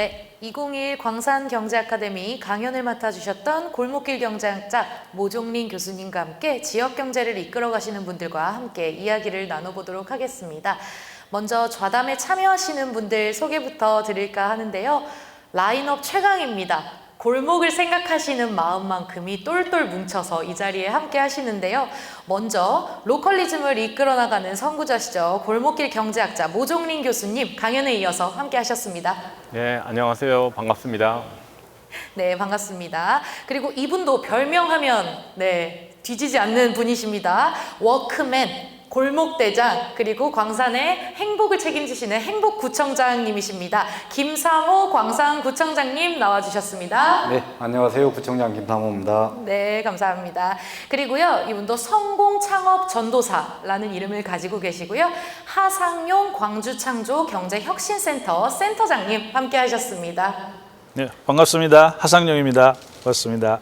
네, 2021 광산경제아카데미 강연을 맡아주셨던 골목길 경제학자 모종린 교수님과 함께 지역경제를 이끌어가시는 분들과 함께 이야기를 나눠보도록 하겠습니다. 먼저 좌담에 참여하시는 분들 소개부터 드릴까 하는데요. 라인업 최강입니다. 골목을 생각하시는 마음만큼이 똘똘 뭉쳐서 이 자리에 함께 하시는데요. 먼저 로컬리즘을 이끌어 나가는 선구자시죠. 골목길 경제학자 모종린 교수님 강연에 이어서 함께 하셨습니다. 네, 안녕하세요. 반갑습니다. 네, 반갑습니다. 그리고 이분도 별명하면 뒤지지 않는 분이십니다. 워크맨, 골목대장, 그리고 광산의 행복을 책임지시는 행복구청장님이십니다. 김삼호 광산구청장님 나와주셨습니다. 네, 안녕하세요. 구청장 김삼호입니다. 네, 감사합니다. 그리고요, 이분도 성공창업전도사라는 이름을 가지고 계시고요. 하상용 광주창조경제혁신센터 센터장님 함께 하셨습니다. 네, 반갑습니다. 하상용입니다. 반갑습니다.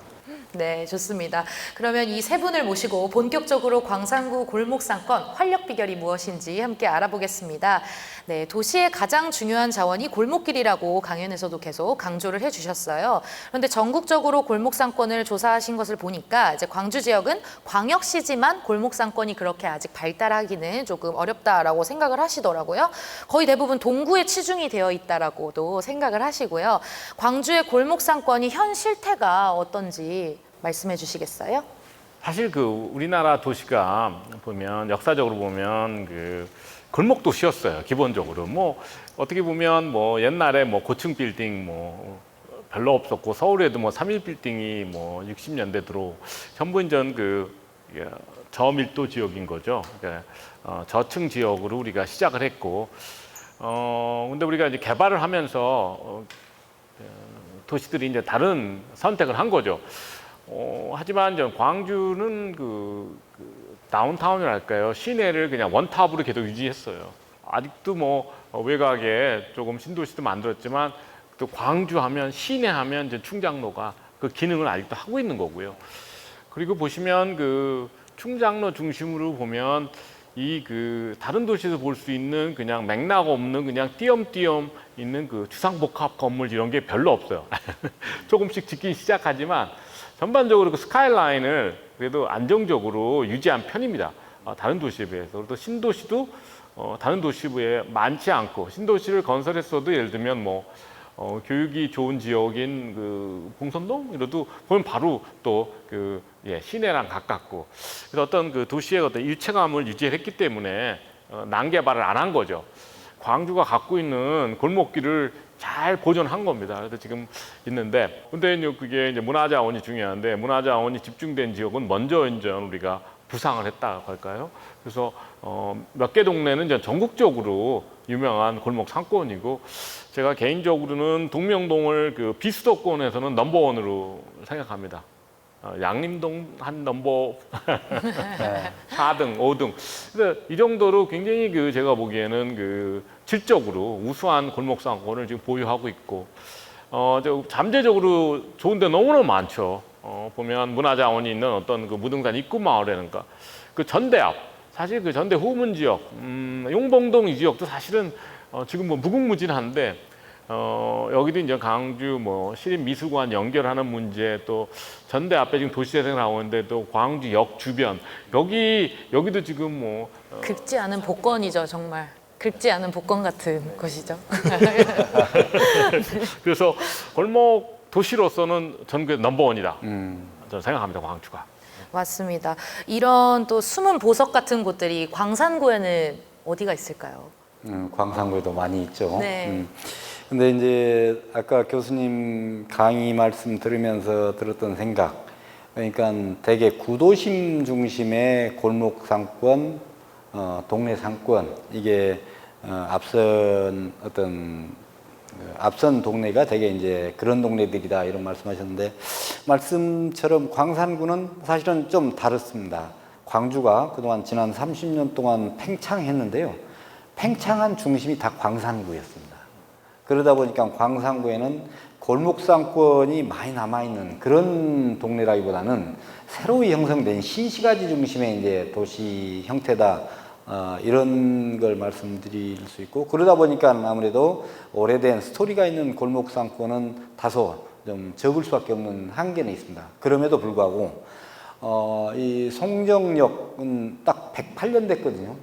네, 좋습니다. 그러면 이 세 분을 모시고 본격적으로 광산구 골목상권 활력 비결이 무엇인지 함께 알아보겠습니다. 네, 도시의 가장 중요한 자원이 골목길이라고 강연에서도 계속 강조를 해주셨어요. 그런데 전국적으로 골목상권을 조사하신 것을 보니까 이제 광주 지역은 광역시지만 골목상권이 그렇게 아직 발달하기는 조금 어렵다라고 생각을 하시더라고요. 거의 대부분 동구에 치중이 되어 있다라고도 생각을 하시고요. 광주의 골목상권이 현 실태가 어떤지 말씀해 주시겠어요? 사실 우리나라 도시가 보면 역사적으로 보면 골목 도시였어요. 기본적으로 어떻게 보면 옛날에 고층 빌딩 별로 없었고 서울에도 3일 빌딩이 60년대 들어 전부 이제 저밀도 지역인 거죠. 그러니까 저층 지역으로 우리가 시작을 했고 근데 우리가 이제 개발을 하면서 도시들이 이제 다른 선택을 한 거죠. 하지만 이제 광주는 다운타운이랄까요, 시내를 그냥 원탑으로 계속 유지했어요. 아직도 외곽에 조금 신도시도 만들었지만 또 광주 하면 시내 하면 이제 충장로가 그 기능을 아직도 하고 있는 거고요. 그리고 보시면 충장로 중심으로 보면 다른 도시에서 볼 수 있는 그냥 맥락 없는 그냥 띄엄띄엄 있는 주상복합 건물 이런 게 별로 없어요. 조금씩 짓기 시작하지만 전반적으로 스카이라인을 그래도 안정적으로 유지한 편입니다. 다른 도시에 비해서. 그리고 신도시도 다른 도시에 많지 않고, 신도시를 건설했어도 예를 들면 교육이 좋은 지역인 봉선동 이래도 보면 바로 또 시내랑 가깝고, 그래서 어떤 도시의 어떤 일체감을 유지했기 때문에 난개발을 안 한 거죠. 광주가 갖고 있는 골목길을 잘 보존한 겁니다. 그래서 지금 있는데, 근데 그게 이제 문화자원이 중요한데, 문화자원이 집중된 지역은 먼저 이제 우리가 부상을 했다고 할까요? 그래서 몇 개 동네는 이제 전국적으로 유명한 골목 상권이고, 제가 개인적으로는 동명동을 비수도권에서는 넘버원으로 생각합니다. 양림동 한 넘버 4등, 5등. 그래서 이 정도로 굉장히 제가 보기에는 질적으로 우수한 골목 상권을 지금 보유하고 있고, 잠재적으로 좋은 데 너무나 많죠. 보면 문화자원이 있는 어떤 무등산 입구 마을에는가, 전대 앞, 사실 전대 후문 지역, 용봉동 이 지역도 사실은 지금 무궁무진한데, 여기도 이제 강주 시립미술관 연결하는 문제, 또 전대 앞에 지금 도시재생을 하고 있는데, 또 광주역 주변 여기도 지금 긁지 않은 복권이죠, 정말. 긁지 않은 복권 같은 곳이죠. 그래서 골목 도시로서는 전국의 넘버원이다. 저는 생각합니다, 광주가. 맞습니다. 이런 또 숨은 보석 같은 곳들이 광산구에는 어디가 있을까요? 광산구에도 많이 있죠. 네. 근데 이제 아까 교수님 강의 말씀 들으면서 들었던 생각, 그러니까 되게 구도심 중심의 골목 상권, 동네 상권, 이게 앞선 동네가 되게 이제 그런 동네들이다 이런 말씀하셨는데, 말씀처럼 광산구는 사실은 좀 다릅니다. 광주가 그동안 지난 30년 동안 팽창했는데요. 팽창한 중심이 다 광산구였습니다. 그러다 보니까 광산구에는 골목상권이 많이 남아있는 그런 동네라기보다는 새로이 형성된 신시가지 중심의 이제 도시 형태다 이런 걸 말씀드릴 수 있고, 그러다 보니까 아무래도 오래된 스토리가 있는 골목 상권은 다소 좀 적을 수밖에 없는 한계는 있습니다. 그럼에도 불구하고 이 송정역은 딱 108년 됐거든요.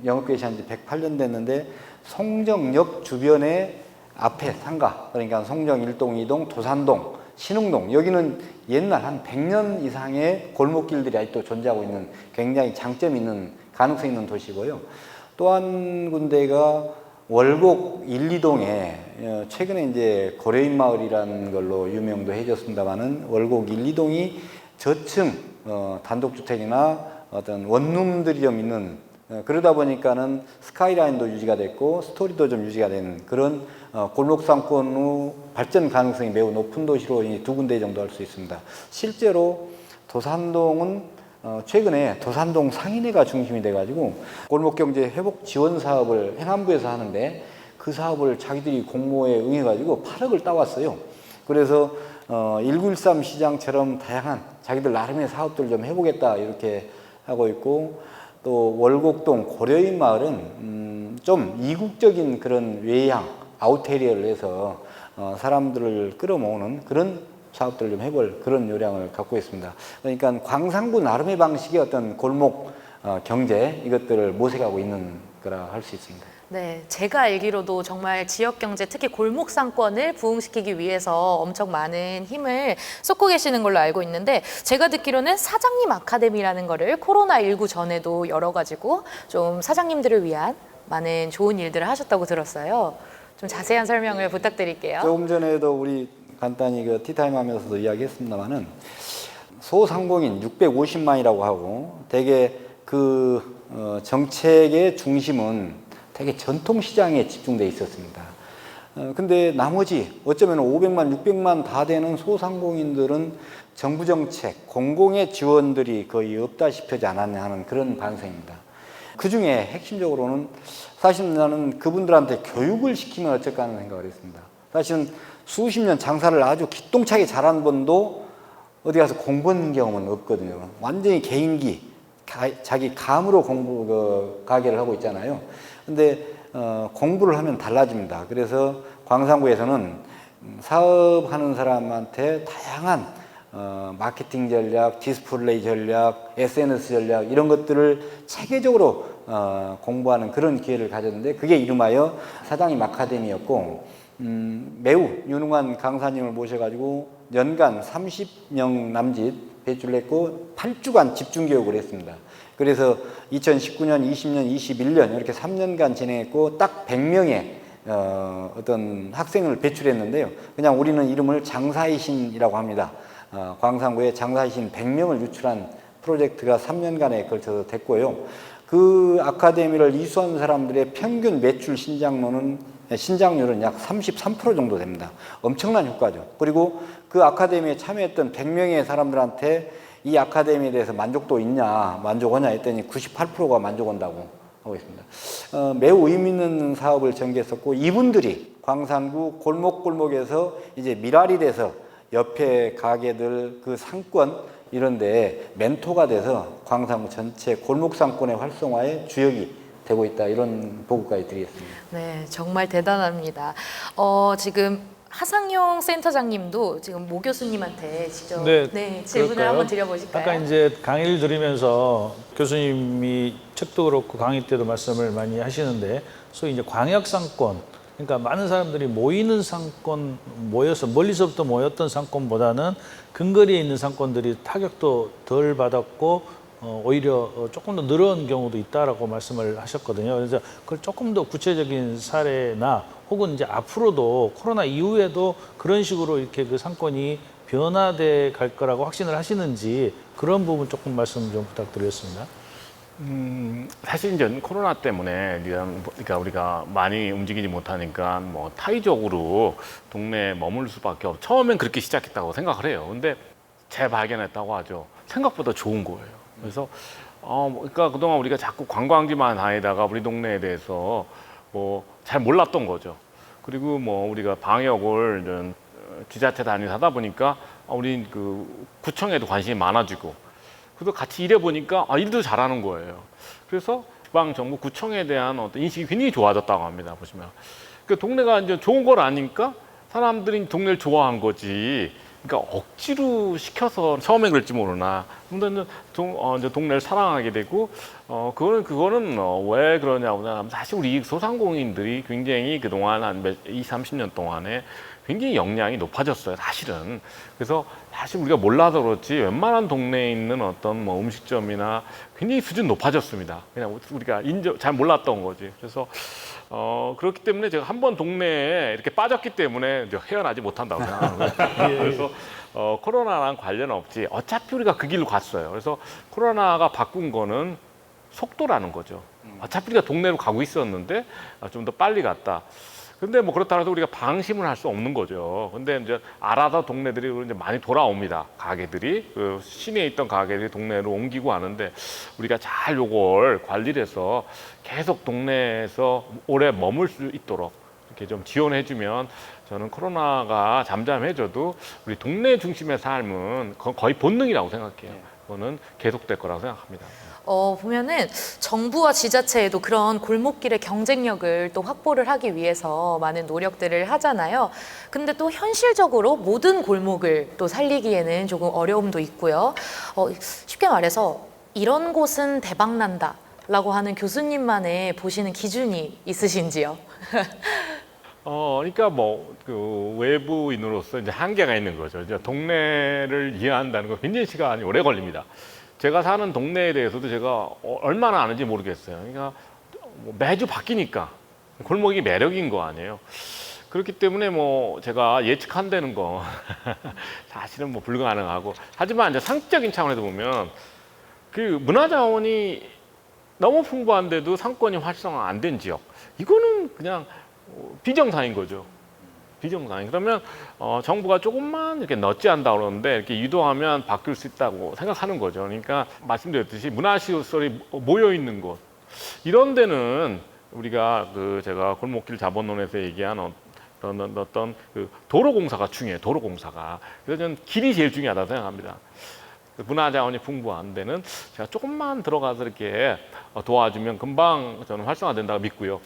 영업 개시한 지 108년 됐는데 송정역 주변에 앞에 상가, 그러니까 송정 1동, 2동, 도산동, 신흥동, 여기는 옛날 한 100년 이상의 골목길들이 아직도 존재하고 있는 굉장히 장점이 있는, 가능성 있는 도시고요. 또 한 군데가 월곡 1, 2동에 최근에 이제 고려인 마을이라는 걸로 유명도 해졌습니다만은, 월곡 1, 2동이 저층 단독주택이나 어떤 원룸들이 좀 있는, 그러다 보니까는 스카이라인도 유지가 됐고 스토리도 좀 유지가 되는 그런 골목상권 발전 가능성이 매우 높은 도시로 이 두 군데 정도 할 수 있습니다. 실제로 도산동은 최근에 도산동 상인회가 중심이 돼가지고 골목경제 회복 지원 사업을 행안부에서 하는데, 그 사업을 자기들이 공모에 응해가지고 8억을 따왔어요. 그래서 1913 시장처럼 다양한 자기들 나름의 사업들을 좀 해보겠다 이렇게 하고 있고, 또 월곡동 고려인 마을은 좀 이국적인 그런 외향 아웃테리어를 해서 사람들을 끌어모으는 그런 사업들을 좀 해볼 그런 요량을 갖고 있습니다. 그러니까 광산구 나름의 방식의 어떤 골목 경제, 이것들을 모색하고 있는 거라 할 수 있습니다. 네, 제가 알기로도 정말 지역 경제, 특히 골목 상권을 부흥시키기 위해서 엄청 많은 힘을 쏟고 계시는 걸로 알고 있는데, 제가 듣기로는 사장님 아카데미라는 거를 코로나19 전에도 열어가지고 좀 사장님들을 위한 많은 좋은 일들을 하셨다고 들었어요. 좀 자세한 설명을 부탁드릴게요. 조금 전에도 우리 간단히 그 티타임 하면서도 이야기했습니다만은, 소상공인 650만이라고 하고, 대개 그 정책의 중심은 되게 전통시장에 집중돼 있었습니다. 근데 나머지 어쩌면 500만, 600만 다 되는 소상공인들은 정부 정책, 공공의 지원들이 거의 없다시피 하지 않았냐 하는 그런 반성입니다. 그 중에 핵심적으로는 사실 나는 그분들한테 교육을 시키면 어떨까 하는 생각을 했습니다. 사실은 수십 년 장사를 아주 기똥차게 잘한 분도 어디 가서 공부한 경험은 없거든요. 완전히 개인기, 자기 감으로 가게를 하고 있잖아요. 근데 공부를 하면 달라집니다. 그래서 광산구에서는 사업하는 사람한테 다양한 마케팅 전략, 디스플레이 전략, SNS 전략 이런 것들을 체계적으로 공부하는 그런 기회를 가졌는데, 그게 이름하여 사장님 아카데미였고, 매우 유능한 강사님을 모셔가지고 연간 30명 남짓 배출을 했고 8주간 집중교육을 했습니다. 그래서 2019년, 20년, 21년 이렇게 3년간 진행했고 딱 100명의 어떤 학생을 배출했는데요. 그냥 우리는 이름을 장사의 신이라고 합니다. 광산구에 장사의 신 100명을 유출한 프로젝트가 3년간에 걸쳐서 됐고요. 그 아카데미를 이수한 사람들의 평균 매출 신장률은 약 33% 정도 됩니다. 엄청난 효과죠. 그리고 그 아카데미에 참여했던 100명의 사람들한테 이 아카데미에 대해서 만족도 있냐, 만족하냐 했더니 98%가 만족한다고 하고 있습니다. 매우 의미 있는 사업을 전개했었고, 이분들이 광산구 골목골목에서 이제 미랄이 돼서 옆에 가게들, 그 상권 이런 데 멘토가 돼서 광산구 전체 골목 상권의 활성화에 주역이 되고 있다, 이런 보고까지 드리겠습니다. 네, 정말 대단합니다. 지금 하상용 센터장님도 지금 모 교수님한테 직접 질문을 그럴까요? 한번 드려보실까요? 아까 이제 강의를 들으면서 교수님이 책도 그렇고 강의 때도 말씀을 많이 하시는데, 소위 이제 광역 상권, 그러니까 많은 사람들이 모이는 상권, 모여서 멀리서부터 모였던 상권보다는 근거리에 있는 상권들이 타격도 덜 받았고 오히려 조금 더 늘어난 경우도 있다라고 말씀을 하셨거든요. 그래서 그걸 조금 더 구체적인 사례나 혹은 이제 앞으로도 코로나 이후에도 그런 식으로 이렇게 그 상권이 변화돼 갈 거라고 확신을 하시는지, 그런 부분 조금 말씀 좀 부탁드리겠습니다. 사실 이제 코로나 때문에 그러니까 우리가 많이 움직이지 못하니까 뭐 타의적으로 동네에 머물 수밖에 없고, 처음엔 그렇게 시작했다고 생각을 해요. 근데 재발견했다고 하죠. 생각보다 좋은 거예요. 그래서 그러니까 그동안 우리가 자꾸 관광지만 다니다가 우리 동네에 대해서 뭐 잘 몰랐던 거죠. 그리고 뭐 우리가 방역을 지자체 단위에서 하다 보니까 우리 그 구청에도 관심이 많아지고, 그래서 같이 일해 보니까 일도 잘하는 거예요. 그래서 지방 정부 구청에 대한 어떤 인식이 굉장히 좋아졌다고 합니다. 보시면 그 동네가 이제 좋은 걸 아니까 사람들이 동네를 좋아한 거지. 그러니까 억지로 시켜서 처음에 그럴지 모르나, 근데 이제 동네를 사랑하게 되고, 그거는 왜 그러냐고 하면 사실 우리 소상공인들이 굉장히 그동안 한 20, 30년 동안에 굉장히 역량이 높아졌어요, 사실은. 그래서 사실 우리가 몰라서 그렇지 웬만한 동네에 있는 어떤 뭐 음식점이나 굉장히 수준 높아졌습니다. 그냥 우리가 잘 몰랐던 거지. 그래서 그렇기 때문에 제가 한 번 동네에 이렇게 빠졌기 때문에 이제 헤어나지 못한다고 생각합니다. 그래서 코로나랑 관련 없지. 어차피 우리가 그 길로 갔어요. 그래서 코로나가 바꾼 거는 속도라는 거죠. 어차피 우리가 동네로 가고 있었는데 좀 더 빨리 갔다. 근데 뭐 그렇다고 해서 우리가 방심을 할 수 없는 거죠. 근데 이제 알아서 동네들이 이제 많이 돌아옵니다. 가게들이 그 시내에 있던 가게들이 동네로 옮기고 하는데 우리가 잘 요걸 관리를 해서 계속 동네에서 오래 머물 수 있도록 이렇게 좀 지원해주면 저는 코로나가 잠잠해져도 우리 동네 중심의 삶은 거의 본능이라고 생각해요. 그거는 계속될 거라고 생각합니다. 보면은 정부와 지자체에도 그런 골목길의 경쟁력을 또 확보를 하기 위해서 많은 노력들을 하잖아요. 근데 또 현실적으로 모든 골목을 또 살리기에는 조금 어려움도 있고요. 쉽게 말해서 이런 곳은 대박난다 라고 하는 교수님만의 보시는 기준이 있으신지요? 그러니까 그 외부인으로서 이제 한계가 있는 거죠. 이제 동네를 이해한다는 거 굉장히 시간이 오래 걸립니다. 제가 사는 동네에 대해서도 제가 얼마나 아는지 모르겠어요. 그러니까 매주 바뀌니까 골목이 매력인 거 아니에요. 그렇기 때문에 뭐 제가 예측한다는 거 사실은 뭐 불가능하고, 하지만 이제 상식적인 차원에서 보면 그 문화자원이 너무 풍부한데도 상권이 활성화 안 된 지역, 이거는 그냥 비정상인 거죠. 비정상인. 그러면 정부가 조금만 이렇게 너찌한다 그러는데 이렇게 유도하면 바뀔 수 있다고 생각하는 거죠. 그러니까 말씀드렸듯이 문화시설이 모여 있는 곳, 이런 데는 우리가 제가 골목길 자본론에서 얘기한 어떤 그 도로공사가 중요해요. 도로공사가. 그래서 저는 길이 제일 중요하다고 생각합니다. 문화자원이 풍부한 데는 제가 조금만 들어가서 이렇게 도와주면 금방 저는 활성화된다고 믿고요.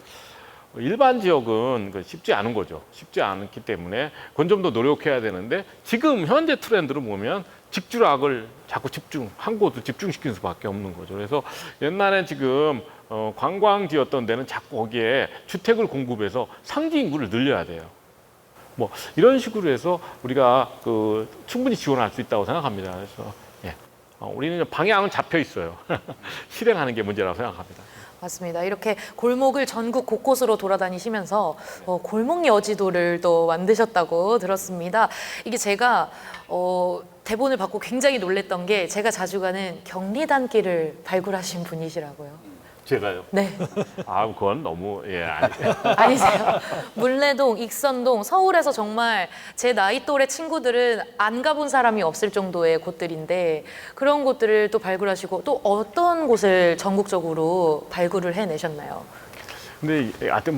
일반 지역은 쉽지 않은 거죠. 쉽지 않기 때문에 그건 좀 더 노력해야 되는데, 지금 현재 트렌드로 보면 직주락을 자꾸 한 곳을 집중시키는 수밖에 없는 거죠. 그래서 옛날엔 지금 관광지였던 데는 자꾸 거기에 주택을 공급해서 상지 인구를 늘려야 돼요. 뭐 이런 식으로 해서 우리가 충분히 지원할 수 있다고 생각합니다. 그래서 우리는 방향은 잡혀 있어요. 실행하는 게 문제라고 생각합니다. 맞습니다. 이렇게 골목을 전국 곳곳으로 돌아다니시면서 골목 여지도를 또 만드셨다고 들었습니다. 이게 제가 대본을 받고 굉장히 놀랬던 게, 제가 자주 가는 경리단길을 발굴하신 분이시라고요. 제가요? 네. 그건 너무 아니세요. 물레동, 익선동, 서울에서 정말 제 나이 또래 친구들은 안 가본 사람이 없을 정도의 곳들인데, 그런 곳들을 또 발굴하시고 또 어떤 곳을 전국적으로 발굴을 해내셨나요? 근데 하여튼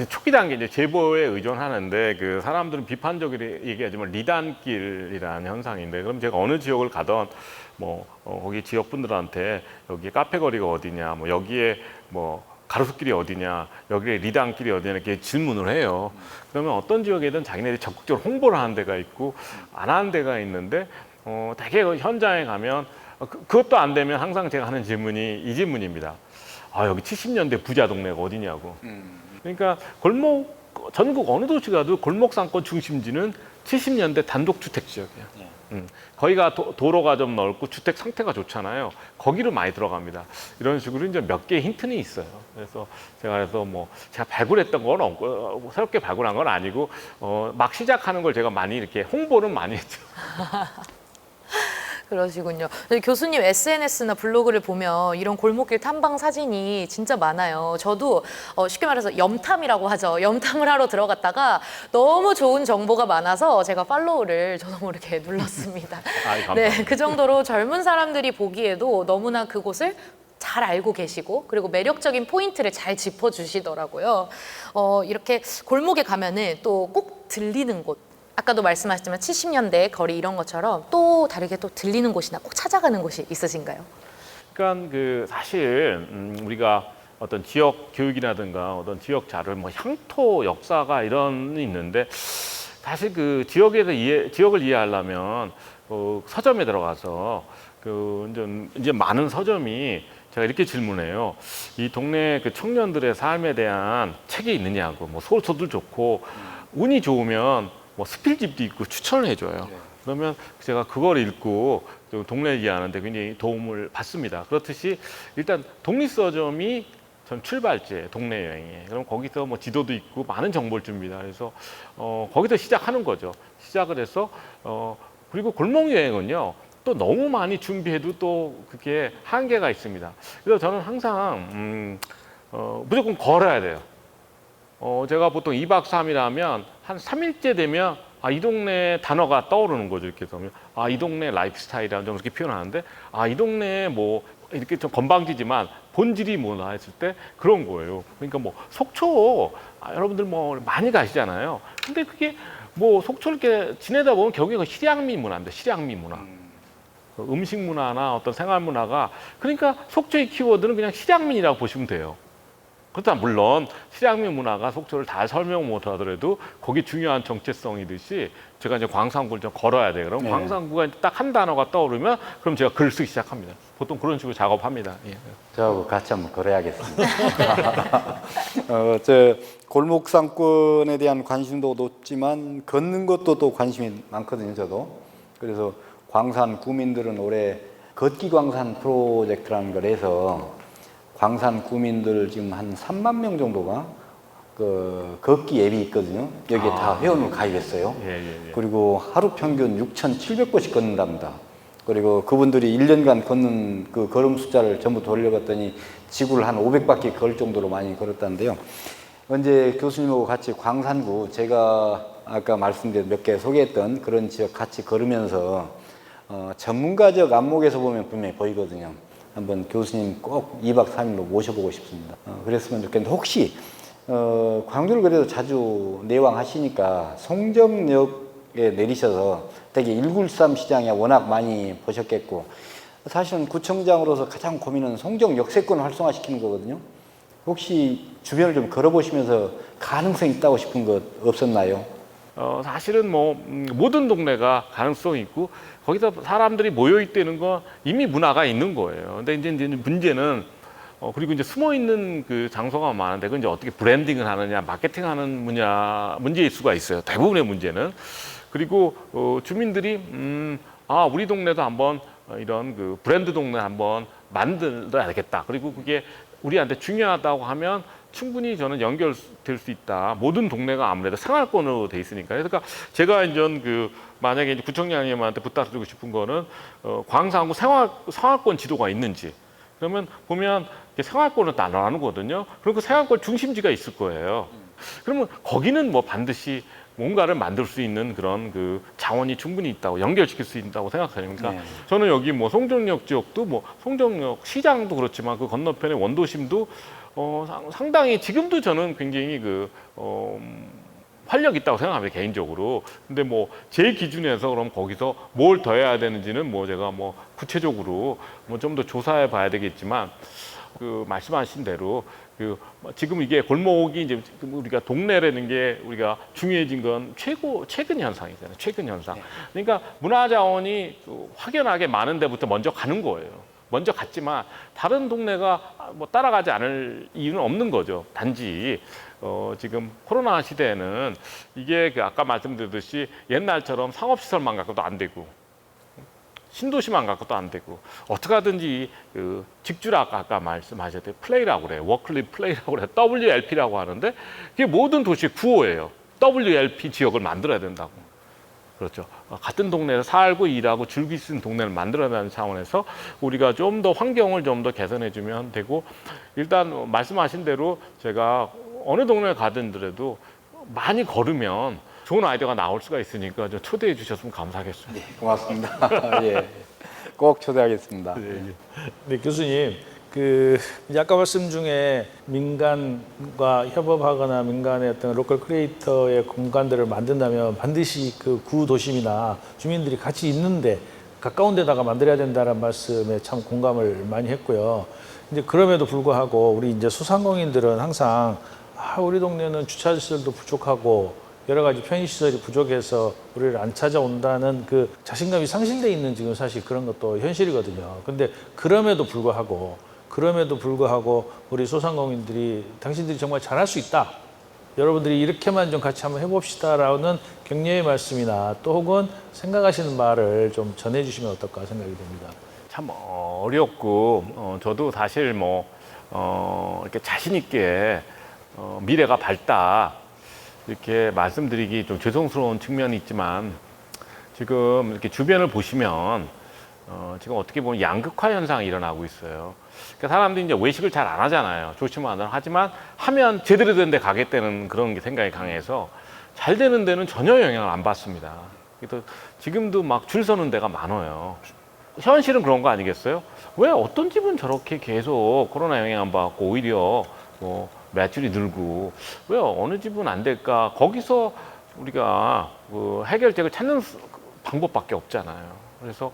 초기 단계 이제 제보에 의존하는데, 그 사람들은 비판적으로 얘기하지만 리단길이라는 현상인데, 그럼 제가 어느 지역을 가던 거기 지역 분들한테 여기 카페 거리가 어디냐, 여기에 가로수길이 어디냐, 여기에 리단길이 어디냐 이렇게 질문을 해요. 그러면 어떤 지역에든 자기네들이 적극적으로 홍보를 하는 데가 있고 안 하는 데가 있는데, 되게 현장에 가면 그것도 안 되면 항상 제가 하는 질문이 이 질문입니다. 여기 70년대 부자 동네가 어디냐고. 그러니까 전국 어느 도시 가도 골목 상권 중심지는 70년대 단독주택 지역이에요. 거기가 도로가 좀 넓고 주택 상태가 좋잖아요. 거기로 많이 들어갑니다. 이런 식으로 이제 몇 개의 힌트는 있어요. 그래서 제가 제가 발굴했던 건 없고, 새롭게 발굴한 건 아니고, 막 시작하는 걸 제가 많이 이렇게 홍보는 많이 했죠. 그러시군요. 교수님 SNS나 블로그를 보면 이런 골목길 탐방 사진이 진짜 많아요. 저도 쉽게 말해서 염탐이라고 하죠. 염탐을 하러 들어갔다가 너무 좋은 정보가 많아서 제가 팔로우를 저도 모르게 눌렀습니다. 네, 그 정도로 젊은 사람들이 보기에도 너무나 그곳을 잘 알고 계시고, 그리고 매력적인 포인트를 잘 짚어주시더라고요. 이렇게 골목에 가면은 또 꼭 들리는 곳, 아까도 말씀하셨지만 70년대 거리 이런 것처럼 또 다르게 또 들리는 곳이나 꼭 찾아가는 곳이 있으신가요? 그러니까 그 사실 우리가 어떤 지역 교육이라든가 어떤 지역 자료, 뭐 향토 역사가 이런 있는데 사실 그 지역을 이해하려면 서점에 들어가서 이제 많은 서점이 제가 이렇게 질문해요. 이 동네 그 청년들의 삶에 대한 책이 있느냐고. 뭐 소설도 좋고 운이 좋으면 뭐 스필집도 있고 추천을 해줘요. 그러면 제가 그걸 읽고 동네 이해하는데 굉장히 도움을 받습니다. 그렇듯이 일단 독립서점이 전 출발지에 동네 여행에. 그럼 거기서 뭐 지도도 있고 많은 정보를 줍니다. 그래서 거기서 시작하는 거죠. 시작을 해서 그리고 골목 여행은요. 또 너무 많이 준비해도 또 그게 한계가 있습니다. 그래서 저는 항상 무조건 걸어야 돼요. 제가 보통 2박 3일 하면 한 3일째 되면 이 동네 단어가 떠오르는 거죠. 이렇게 해서 이 동네 라이프 스타일이라는 좀 그렇게 표현하는데 이 동네 뭐 이렇게 좀 건방지지만 본질이 뭐나 했을 때 그런 거예요. 그러니까 뭐 속초 여러분들 뭐 많이 가시잖아요. 근데 그게 뭐 속초 이렇게 지내다 보면 결국에 실향민 문화인데 실향민 문화. 음식 문화나 어떤 생활 문화가 그러니까 속초의 키워드는 그냥 실향민이라고 보시면 돼요. 그렇다 물론 실향민 문화가 속초를 다 설명 못 하더라도 거기 중요한 정체성이듯이 제가 이제 광산구를 좀 걸어야 돼요. 그럼 광산구가 딱 한 단어가 떠오르면 그럼 제가 글을 쓰기 시작합니다. 보통 그런 식으로 작업합니다. 예. 저하고 같이 한번 걸어야겠습니다. 저 골목 상권에 대한 관심도 높지만 걷는 것도 또 관심이 많거든요. 저도. 그래서 광산 구민들은 올해 걷기 광산 프로젝트라는 걸 해서 광산 구민들 지금 한 3만 명 정도가 그 걷기 앱이 있거든요. 여기에 다 회원을 가입했어요. 그리고 하루 평균 6,700보씩 걷는답니다. 그리고 그분들이 1년간 걷는 그 걸음 숫자를 전부 돌려봤더니 지구를 한 500바퀴 걸 정도로 많이 걸었다는데요. 언제 교수님하고 같이 광산구 제가 아까 말씀드린 몇 개 소개했던 그런 지역 같이 걸으면서 전문가적 안목에서 보면 분명히 보이거든요. 한번 교수님 꼭 2박 3일로 모셔보고 싶습니다. 그랬으면 좋겠는데 혹시 광주를 그래도 자주 내왕하시니까 송정역에 내리셔서 되게 193 시장에 워낙 많이 보셨겠고 사실은 구청장으로서 가장 고민은 송정 역세권을 활성화시키는 거거든요. 혹시 주변을 좀 걸어보시면서 가능성이 있다고 싶은 것 없었나요? 사실은 뭐 모든 동네가 가능성이 있고 거기서 사람들이 모여 있다는 건 이미 문화가 있는 거예요. 근데 이제 문제는 그리고 이제 숨어 있는 그 장소가 많은데 그건 이제 어떻게 브랜딩을 하느냐, 마케팅하는 문제일 수가 있어요. 대부분의 문제는. 그리고 주민들이 우리 동네도 한번 이런 그 브랜드 동네 한번 만들어야겠다. 그리고 그게 우리한테 중요하다고 하면 충분히 저는 연결될 수 있다. 모든 동네가 아무래도 생활권으로 돼 있으니까. 그러니까 제가 이제 만약에 이제 구청장님한테 부탁드리고 싶은 거는 광산구 생활권 지도가 있는지. 그러면 보면 생활권을 다 나누거든요. 그리고 생활권 중심지가 있을 거예요. 그러면 거기는 뭐 반드시 뭔가를 만들 수 있는 그런 그 자원이 충분히 있다고 연결시킬 수 있다고 생각해요. 그러니까 저는 여기 뭐 송정역 지역도 뭐 송정역 시장도 그렇지만 그 건너편에 원도심도 상당히 지금도 저는 굉장히 활력 있다고 생각합니다, 개인적으로. 근데 뭐 제 기준에서 그럼 거기서 뭘 더 해야 되는지는 뭐 제가 뭐 구체적으로 뭐 좀 더 조사해 봐야 되겠지만 그 말씀하신 대로 지금 이게 골목이 이제 우리가 동네라는 게 우리가 중요해진 건 최근 현상이잖아요. 최근 현상. 그러니까 문화 자원이 확연하게 많은 데부터 먼저 가는 거예요. 먼저 갔지만 다른 동네가 뭐 따라가지 않을 이유는 없는 거죠. 단지 지금 코로나 시대에는 이게 아까 말씀드렸듯이 옛날처럼 상업시설만 갖고도 안 되고 신도시만 갖고도 안 되고 어떻게 하든지 직주라 아까 말씀하셨듯이 플레이라고 그래요. 워클립 플레이라고 그래요. WLP라고 하는데 그게 모든 도시의 구호예요. WLP 지역을 만들어야 된다고. 그렇죠. 같은 동네에서 살고 일하고 즐길 수 있는 동네를 만들어내는 차원에서 우리가 좀 더 환경을 좀 더 개선해주면 되고 일단 말씀하신 대로 제가 어느 동네에 가든지라도 많이 걸으면 좋은 아이디어가 나올 수가 있으니까 좀 초대해 주셨으면 감사하겠습니다. 네, 고맙습니다. 예, 꼭 초대하겠습니다. 네, 교수님. 이제 아까 말씀 중에 민간과 협업하거나 민간의 어떤 로컬 크리에이터의 공간들을 만든다면 반드시 그 구도심이나 주민들이 같이 있는데 가까운 데다가 만들어야 된다는 말씀에 참 공감을 많이 했고요. 이제 그럼에도 불구하고 우리 이제 소상공인들은 항상 우리 동네는 주차시설도 부족하고 여러 가지 편의시설이 부족해서 우리를 안 찾아온다는 그 자신감이 상실돼 있는 지금 사실 그런 것도 현실이거든요. 근데 그럼에도 불구하고 우리 소상공인들이 당신들이 정말 잘할 수 있다. 여러분들이 이렇게만 좀 같이 한번 해봅시다라는 격려의 말씀이나 또 혹은 생각하시는 말을 좀 전해주시면 어떨까 생각이 됩니다. 참 어렵고 저도 사실 이렇게 자신 있게 미래가 밝다 이렇게 말씀드리기 좀 죄송스러운 측면이 있지만 지금 이렇게 주변을 보시면 지금 어떻게 보면 양극화 현상이 일어나고 있어요. 그러니까 사람들이 이제 외식을 잘 안 하잖아요. 조심하다 하지만 하면 제대로 된 데 가겠다는 그런 게 생각이 강해서 잘 되는 데는 전혀 영향을 안 받습니다. 그래서 지금도 막 줄 서는 데가 많아요. 현실은 그런 거 아니겠어요? 왜 어떤 집은 저렇게 계속 코로나 영향 안 받고 오히려 매출이 늘고 왜 어느 집은 안 될까? 거기서 우리가 그 해결책을 찾는 방법밖에 없잖아요. 그래서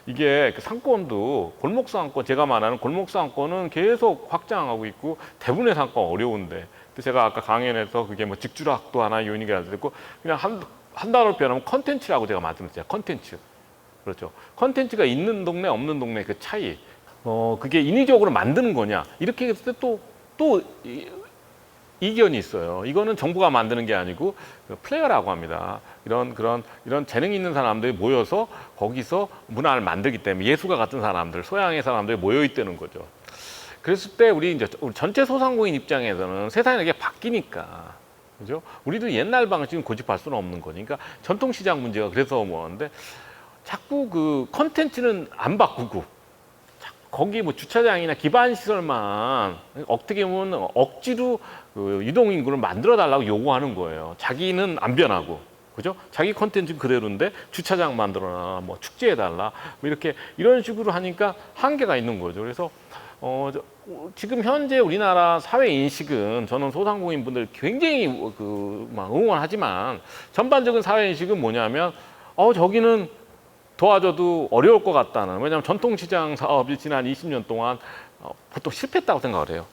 이게 상권도 골목 상권, 제가 말하는 골목 상권은 계속 확장하고 있고 대부분의 상권 어려운데 제가 아까 강연에서 그게 뭐 직주락도 하나 요인이가 됐고 그냥 한 단어로 표현하면 컨텐츠라고 제가 말씀드렸잖아요. 컨텐츠. 그렇죠. 컨텐츠가 있는 동네 없는 동네 그 차이. 그게 인위적으로 만드는 거냐 이렇게 했을 때 또 이견이 있어요. 이거는 정부가 만드는 게 아니고 플레이어라고 합니다. 이런 재능이 있는 사람들이 모여서 거기서 문화를 만들기 때문에 예술가 같은 사람들, 소양의 사람들이 모여 있다는 거죠. 그랬을 때 우리 전체 소상공인 입장에서는 세상이 이게 바뀌니까, 그죠? 우리도 옛날 방식은 고집할 수는 없는 거니까 전통시장 문제가 그래서 뭐는데 자꾸 그 컨텐츠는 안 바꾸고. 거기 뭐 주차장이나 기반 시설만 어떻게 보면 억지로 그 유동 인구를 만들어 달라고 요구하는 거예요. 자기는 안 변하고, 그죠? 자기 컨텐츠는 그대로인데 주차장 만들어놔, 뭐 축제해 달라, 뭐 이렇게 이런 식으로 하니까 한계가 있는 거죠. 그래서 지금 현재 우리나라 사회 인식은 저는 소상공인 분들 굉장히 막 응원하지만 전반적인 사회 인식은 뭐냐면 저기는 도와줘도 어려울 것 같다는. 왜냐하면 전통시장 사업이 지난 20년 동안 보통 실패했다고 생각을 해요.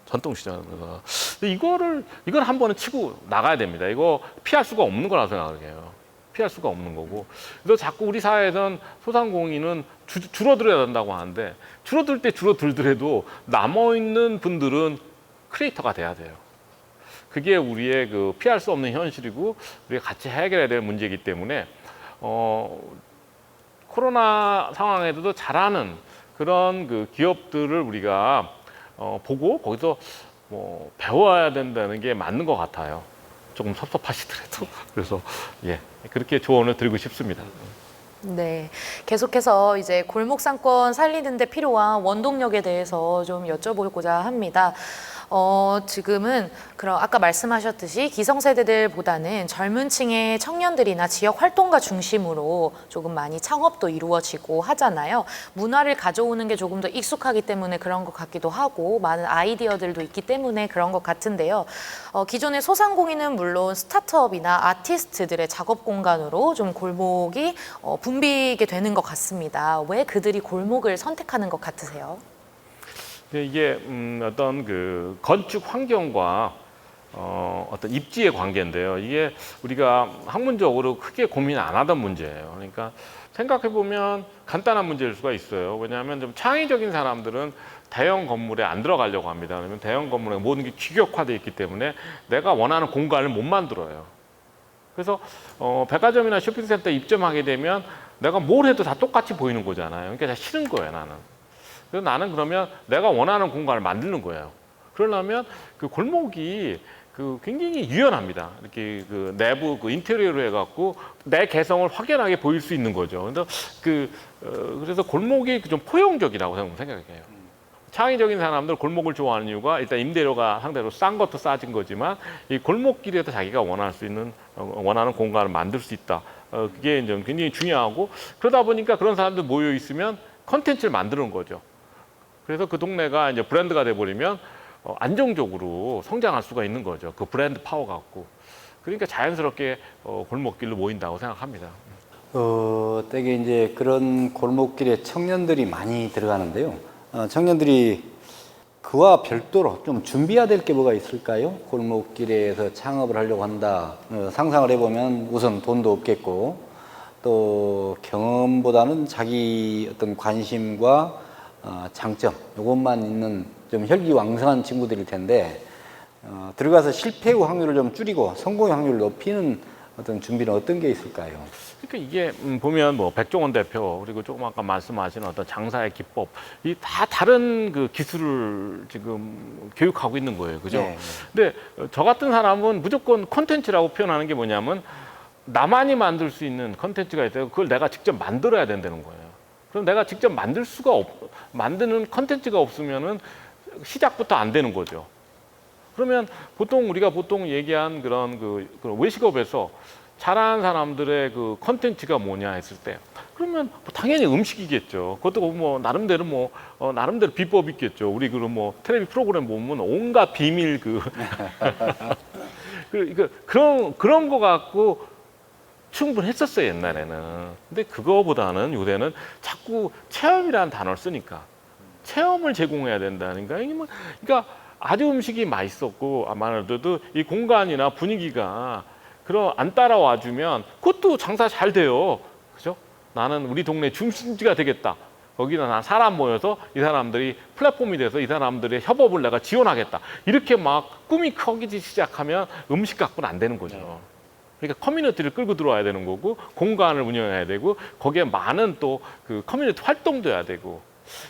전통시장에서. 이걸 한 번은 치고 나가야 됩니다. 이거 피할 수가 없는 거라고 생각을 해요. 피할 수가 없는 거고. 그래서 자꾸 우리 사회에서는 소상공인은 줄어들어야 된다고 하는데 줄어들 때 줄어들더라도 남아있는 분들은 크리에이터가 돼야 돼요. 그게 우리의 그 피할 수 없는 현실이고 우리가 같이 해결해야 될 문제이기 때문에 코로나 상황에도 잘하는 그런 그 기업들을 우리가 보고 거기서 뭐 배워야 된다는 게 맞는 것 같아요. 조금 섭섭하시더라도. 그래서 그렇게 조언을 드리고 싶습니다. 네, 계속해서 이제 골목 상권 살리는 데 필요한 원동력에 대해서 좀 여쭤보고자 합니다. 지금은 그럼 아까 말씀하셨듯이 기성세대들보다는 젊은 층의 청년들이나 지역 활동가 중심으로 조금 많이 창업도 이루어지고 하잖아요. 문화를 가져오는 게 조금 더 익숙하기 때문에 그런 것 같기도 하고 많은 아이디어들도 있기 때문에 그런 것 같은데요. 기존의 소상공인은 물론 스타트업이나 아티스트들의 작업 공간으로 좀 골목이 붐비게 되는 것 같습니다. 왜 그들이 골목을 선택하는 것 같으세요? 이게 어떤 그 건축 환경과 어떤 입지의 관계인데요. 이게 우리가 학문적으로 크게 고민 안 하던 문제예요. 그러니까 생각해 보면 간단한 문제일 수가 있어요. 왜냐하면 좀 창의적인 사람들은 대형 건물에 안 들어가려고 합니다. 그러면 대형 건물에 모든 게 규격화되어 있기 때문에 내가 원하는 공간을 못 만들어요. 그래서 백화점이나 쇼핑센터에 입점하게 되면 내가 뭘 해도 다 똑같이 보이는 거잖아요. 그러니까 다 싫은 거예요, 나는. 그래서 나는 그러면 내가 원하는 공간을 만드는 거예요. 그러려면 그 골목이 굉장히 유연합니다. 이렇게 그 내부 그 인테리어로 해갖고 내 개성을 확연하게 보일 수 있는 거죠. 그래서 골목이 좀 포용적이라고 생각해요. 창의적인 사람들 골목을 좋아하는 이유가 일단 임대료가 상대로 싼 것도 싸진 거지만 이 골목길에서 자기가 원할 수 있는 원하는 공간을 만들 수 있다. 그게 이제 굉장히 중요하고 그러다 보니까 그런 사람들 모여 있으면 컨텐츠를 만드는 거죠. 그래서 그 동네가 이제 브랜드가 돼버리면 안정적으로 성장할 수가 있는 거죠. 그 브랜드 파워 갖고. 그러니까 자연스럽게 골목길로 모인다고 생각합니다. 되게 이제 그런 골목길에 청년들이 많이 들어가는데요. 청년들이 그와 별도로 좀 준비해야 될 게 뭐가 있을까요? 골목길에서 창업을 하려고 한다. 상상을 해보면 우선 돈도 없겠고, 또 경험보다는 자기 어떤 관심과 장점, 이것만 있는 좀 혈기왕성한 친구들일 텐데, 들어가서 실패 확률을 좀 줄이고 성공의 확률을 높이는 어떤 준비는 어떤 게 있을까요? 그러니까 이게 보면 뭐 백종원 대표 그리고 조금 아까 말씀하신 어떤 장사의 기법 이 다 다른 그 기술을 지금 교육하고 있는 거예요, 그죠? 네. 근데 저 같은 사람은 무조건 콘텐츠라고 표현하는 게 뭐냐면 나만이 만들 수 있는 콘텐츠가 있어요. 그걸 내가 직접 만들어야 된다는 거예요. 그럼 내가 직접 만드는 콘텐츠가 없으면은 시작부터 안 되는 거죠. 그러면 우리가 보통 얘기한 그런 외식업에서 잘하는 사람들의 그 컨텐츠가 뭐냐 했을 때 그러면 뭐 당연히 음식이겠죠. 그것도 뭐 나름대로 나름대로 비법이 있겠죠. 우리 텔레비 프로그램 보면 온갖 비밀 그런 거 갖고 충분했었어요, 옛날에는. 근데 그거보다는 요새는 자꾸 체험이라는 단어를 쓰니까 체험을 제공해야 된다니까. 그러니까 아주 음식이 맛있었고 아마도 이 공간이나 분위기가 안 따라와 주면 그것도 장사 잘 돼요. 그죠? 나는 우리 동네 중심지가 되겠다. 거기다 난 사람 모여서 이 사람들이 플랫폼이 돼서 이 사람들의 협업을 내가 지원하겠다. 이렇게 막 꿈이 커지기 시작하면 음식 갖고는 안 되는 거죠. 그러니까 커뮤니티를 끌고 들어와야 되는 거고 공간을 운영해야 되고 거기에 많은 또 그 커뮤니티 활동도 해야 되고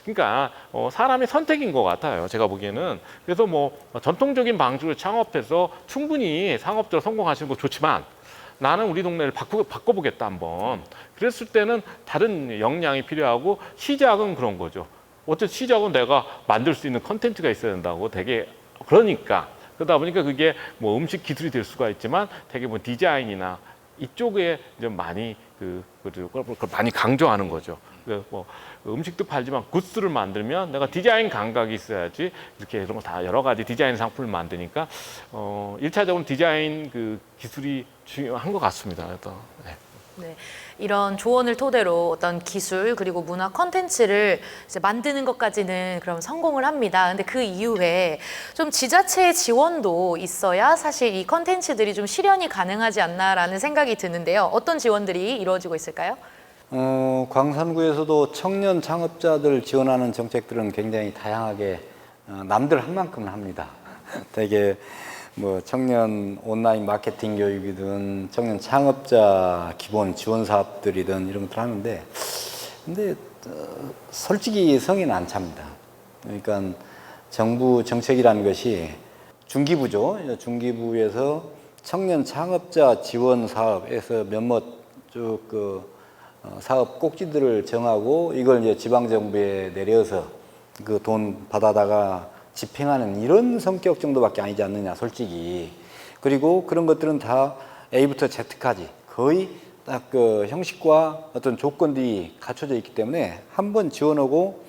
그러니까 사람의 선택인 것 같아요. 제가 보기에는. 그래서 뭐 전통적인 방식으로 창업해서 충분히 상업적으로 성공하시는 거 좋지만 나는 우리 동네를 바꿔보겠다 한번. 그랬을 때는 다른 역량이 필요하고 시작은 그런 거죠. 어쨌든 시작은 내가 만들 수 있는 컨텐츠가 있어야 된다고 되게 그러다 보니까 그게 뭐 음식 기술이 될 수가 있지만 되게 뭐 디자인이나 이쪽에 좀 많이 그걸 많이 강조하는 거죠. 뭐 음식도 팔지만 굿즈를 만들면 내가 디자인 감각이 있어야지 이렇게 이런 거 다 여러 가지 디자인 상품을 만드니까 1차적으로 디자인 그 기술이 중요한 것 같습니다. 네. 네, 이런 조언을 토대로 어떤 기술 그리고 문화 콘텐츠를 이제 만드는 것까지는 그럼 성공을 합니다. 근데 그 이후에 좀 지자체의 지원도 있어야 사실 이 콘텐츠들이 좀 실현이 가능하지 않나라는 생각이 드는데요. 어떤 지원들이 이루어지고 있을까요? 광산구에서도 청년 창업자들 지원하는 정책들은 굉장히 다양하게 남들 한 만큼은 합니다. 되게 뭐 청년 온라인 마케팅 교육이든 청년 창업자 기본 지원 사업들이든 이런 것들 하는데 근데 솔직히 성에는 안 찹니다. 그러니까 정부 정책이라는 것이 중기부죠. 중기부에서 청년 창업자 지원 사업에서 몇몇 쭉 사업 꼭지들을 정하고 이걸 이제 지방정부에 내려서 그 돈 받아다가 집행하는 이런 성격 정도밖에 아니지 않느냐, 솔직히. 그리고 그런 것들은 다 A부터 Z까지 거의 딱 그 형식과 어떤 조건들이 갖춰져 있기 때문에 한번 지원하고,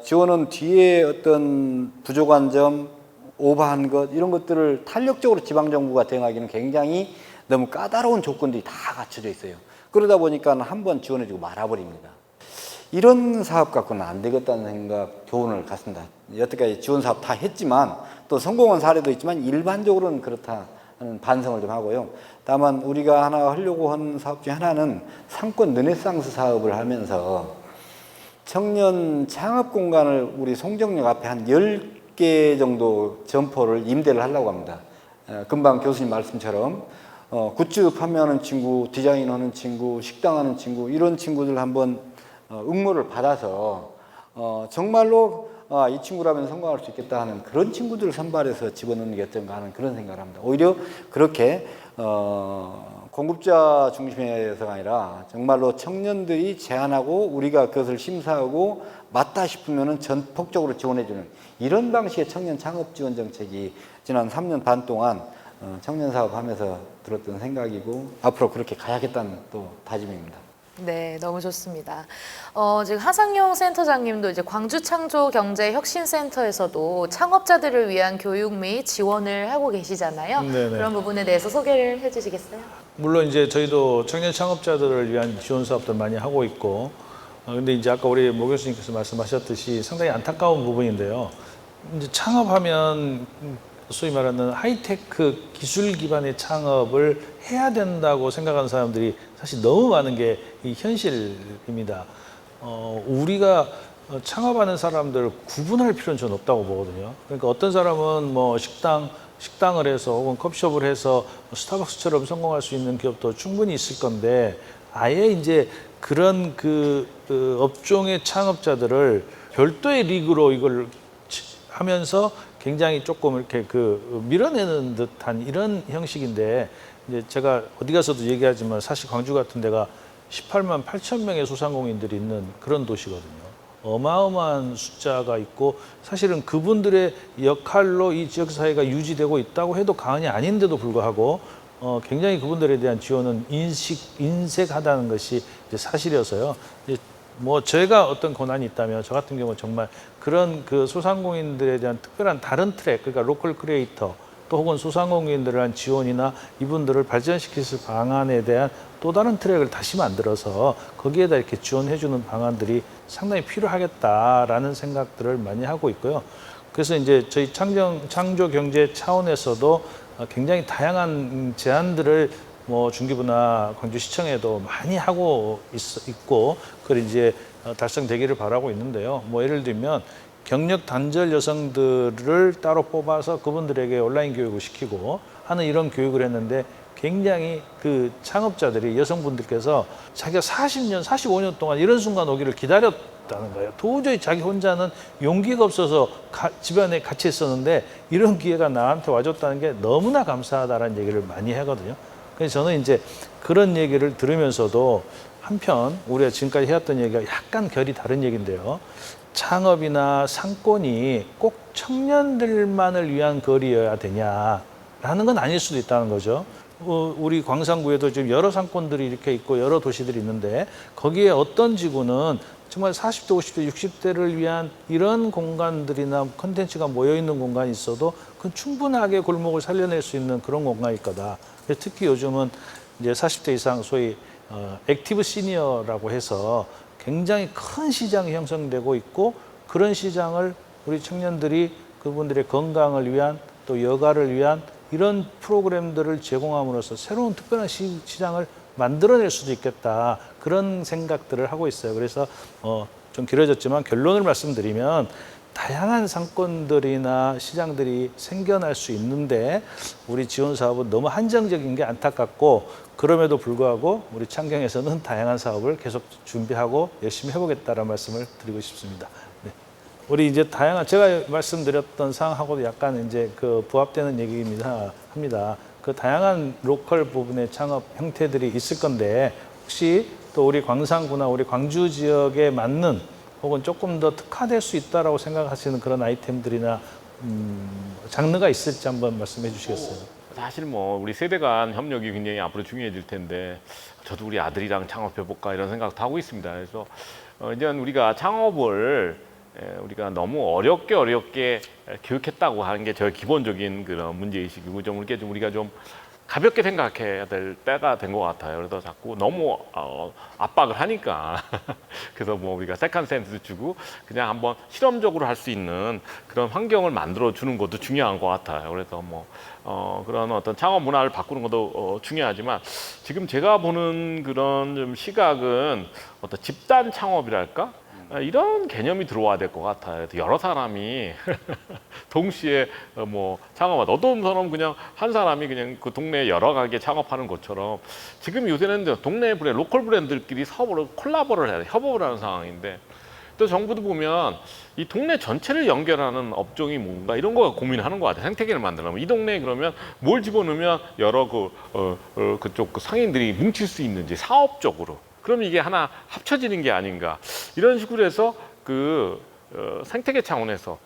지원은 뒤에 어떤 부족한 점, 오버한 것, 이런 것들을 탄력적으로 지방정부가 대응하기는 굉장히 너무 까다로운 조건들이 다 갖춰져 있어요. 그러다 보니까 한번 지원해주고 말아버립니다. 이런 사업 갖고는 안 되겠다는 생각, 교훈을 갖습니다. 여태까지 지원 사업 다 했지만 또 성공한 사례도 있지만 일반적으로는 그렇다 하는 반성을 좀 하고요. 다만 우리가 하나 하려고 한 사업 중에 하나는 상권 르네상스 사업을 하면서 청년 창업 공간을 우리 송정역 앞에 한 10개 정도 점포를 임대를 하려고 합니다. 금방 교수님 말씀처럼 굿즈 판매하는 친구, 디자인하는 친구, 식당하는 친구, 이런 친구들 한번 응모를 받아서 정말로 이 친구라면 성공할 수 있겠다 하는 그런 친구들을 선발해서 집어넣는 게 어떤가 하는 그런 생각을 합니다. 오히려 그렇게 공급자 중심에서가 아니라 정말로 청년들이 제안하고 우리가 그것을 심사하고 맞다 싶으면 전폭적으로 지원해주는 이런 방식의 청년 창업 지원 정책이 지난 3년 반 동안 청년 사업하면서 들었던 생각이고 앞으로 그렇게 가야겠다는 또 다짐입니다. 네, 너무 좋습니다. 지금 하상용 센터장님도 이제 광주창조경제혁신센터에서도 창업자들을 위한 교육 및 지원을 하고 계시잖아요. 네네. 그런 부분에 대해서 소개를 해주시겠어요? 물론 이제 저희도 청년 창업자들을 위한 지원 사업들 많이 하고 있고, 근데 이제 아까 우리 모 교수님께서 말씀하셨듯이 상당히 안타까운 부분인데요. 이제 창업하면 소위 말하는 하이테크 기술 기반의 창업을 해야 된다고 생각하는 사람들이 사실 너무 많은 게 이 현실입니다. 우리가 창업하는 사람들을 구분할 필요는 저는 없다고 보거든요. 그러니까 어떤 사람은 뭐 식당을 해서 혹은 커피숍을 해서 스타벅스처럼 성공할 수 있는 기업도 충분히 있을 건데, 아예 이제 그런 그 업종의 창업자들을 별도의 리그로 이걸 하면서 굉장히 조금 이렇게 밀어내는 듯한 이런 형식인데, 이제 제가 어디 가서도 얘기하지만 사실 광주 같은 데가 18만 8천 명의 소상공인들이 있는 그런 도시거든요. 어마어마한 숫자가 있고, 사실은 그분들의 역할로 이 지역사회가 유지되고 있다고 해도 과언이 아닌데도 불구하고 굉장히 그분들에 대한 지원은 인색하다는 것이 이제 사실이어서요. 이제 뭐 저희가 어떤 권한이 있다면 저 같은 경우 정말 그런 그 소상공인들에 대한 특별한 다른 트랙, 그러니까 로컬 크리에이터 또 혹은 소상공인들에 대한 지원이나 이분들을 발전시킬 방안에 대한 또 다른 트랙을 다시 만들어서 거기에다 이렇게 지원해주는 방안들이 상당히 필요하겠다라는 생각들을 많이 하고 있고요. 그래서 이제 저희 창조 경제 차원에서도 굉장히 다양한 제안들을 뭐 중기부나 광주시청에도 많이 하고 있고, 그걸 이제 달성되기를 바라고 있는데요. 뭐 예를 들면 경력 단절 여성들을 따로 뽑아서 그분들에게 온라인 교육을 시키고 하는 이런 교육을 했는데, 굉장히 그 창업자들이 여성분들께서 자기가 40년, 45년 동안 이런 순간 오기를 기다렸다는 거예요. 도저히 자기 혼자는 용기가 없어서 집안에 같이 있었는데 이런 기회가 나한테 와줬다는 게 너무나 감사하다는 얘기를 많이 하거든요. 그래서 저는 이제 그런 얘기를 들으면서도 한편 우리가 지금까지 해왔던 얘기가 약간 결이 다른 얘기인데요. 창업이나 상권이 꼭 청년들만을 위한 거리여야 되냐라는 건 아닐 수도 있다는 거죠. 우리 광산구에도 지금 여러 상권들이 이렇게 있고 여러 도시들이 있는데, 거기에 어떤 지구는 정말 40대, 50대, 60대를 위한 이런 공간들이나 콘텐츠가 모여있는 공간이 있어도 그건 충분하게 골목을 살려낼 수 있는 그런 공간일 거다. 특히 요즘은 이제 40대 이상 소위 액티브 시니어라고 해서 굉장히 큰 시장이 형성되고 있고, 그런 시장을 우리 청년들이 그분들의 건강을 위한 또 여가를 위한 이런 프로그램들을 제공함으로써 새로운 특별한 시장을 만들어낼 수도 있겠다, 그런 생각들을 하고 있어요. 그래서 좀 길어졌지만 결론을 말씀드리면 다양한 상권들이나 시장들이 생겨날 수 있는데 우리 지원 사업은 너무 한정적인 게 안타깝고, 그럼에도 불구하고 우리 창경에서는 다양한 사업을 계속 준비하고 열심히 해보겠다는 말씀을 드리고 싶습니다. 네. 우리 이제 다양한 제가 말씀드렸던 사항하고도 약간 이제 그 부합되는 얘기입니다. 합니다. 그 다양한 로컬 부분의 창업 형태들이 있을 건데, 혹시 또 우리 광산구나 우리 광주 지역에 맞는 혹은 조금 더 특화될 수 있다라고 생각하시는 그런 아이템들이나 장르가 있을지 한번 말씀해 주시겠어요? 사실 뭐 우리 세대 간 협력이 굉장히 앞으로 중요해질 텐데, 저도 우리 아들이랑 창업해 볼까 이런 생각도 하고 있습니다. 그래서 이제 우리가 창업을 우리가 너무 어렵게 교육했다고 하는 게 저의 기본적인 그런 문제의식이고, 좀 이렇게 좀 우리가 좀 가볍게 생각해야 될 때가 된 것 같아요. 그래서 자꾸 너무 압박을 하니까 그래서 뭐 우리가 세컨 센스 주고 그냥 한번 실험적으로 할 수 있는 그런 환경을 만들어 주는 것도 중요한 것 같아요. 그래서 뭐 그런 어떤 창업 문화를 바꾸는 것도 중요하지만, 지금 제가 보는 그런 좀 시각은 어떤 집단 창업이랄까? 이런 개념이 들어와야 될 것 같아요. 여러 사람이 동시에 뭐 창업하다. 어떤 사람은 그냥 한 사람이 그냥 그 동네에 여러 가게 창업하는 것처럼, 지금 요새는 동네 브랜드, 로컬 브랜드들끼리 사업을 콜라보를 해야 돼, 협업을 하는 상황인데, 또 정부도 보면 이 동네 전체를 연결하는 업종이 뭔가 이런 거 고민하는 것 같아요. 생태계를 만들려면 이 동네에 그러면 뭘 집어넣으면 여러 그쪽 상인들이 뭉칠 수 있는지 사업적으로. 그럼 이게 하나 합쳐지는 게 아닌가, 이런 식으로 해서 생태계 차원에서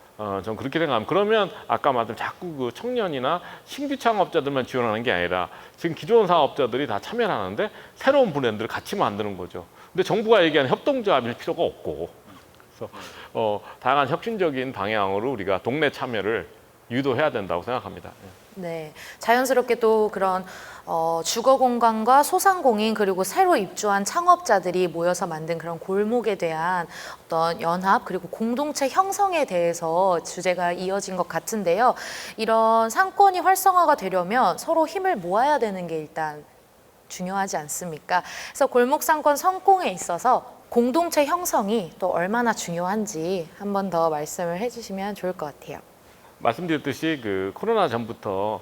좀 그렇게 생각하면, 그러면 아까 말씀 자꾸 그 청년이나 신규 창업자들만 지원하는 게 아니라 지금 기존 사업자들이 다 참여를 하는데 새로운 브랜드를 같이 만드는 거죠. 근데 정부가 얘기하는 협동조합일 필요가 없고, 그래서 다양한 혁신적인 방향으로 우리가 동네 참여를 유도해야 된다고 생각합니다. 네, 자연스럽게 또 그런 주거 공간과 소상공인 그리고 새로 입주한 창업자들이 모여서 만든 그런 골목에 대한 어떤 연합 그리고 공동체 형성에 대해서 주제가 이어진 것 같은데요. 이런 상권이 활성화가 되려면 서로 힘을 모아야 되는 게 일단 중요하지 않습니까? 그래서 골목 상권 성공에 있어서 공동체 형성이 또 얼마나 중요한지 한 번 더 말씀을 해주시면 좋을 것 같아요. 말씀드렸듯이 그 코로나 전부터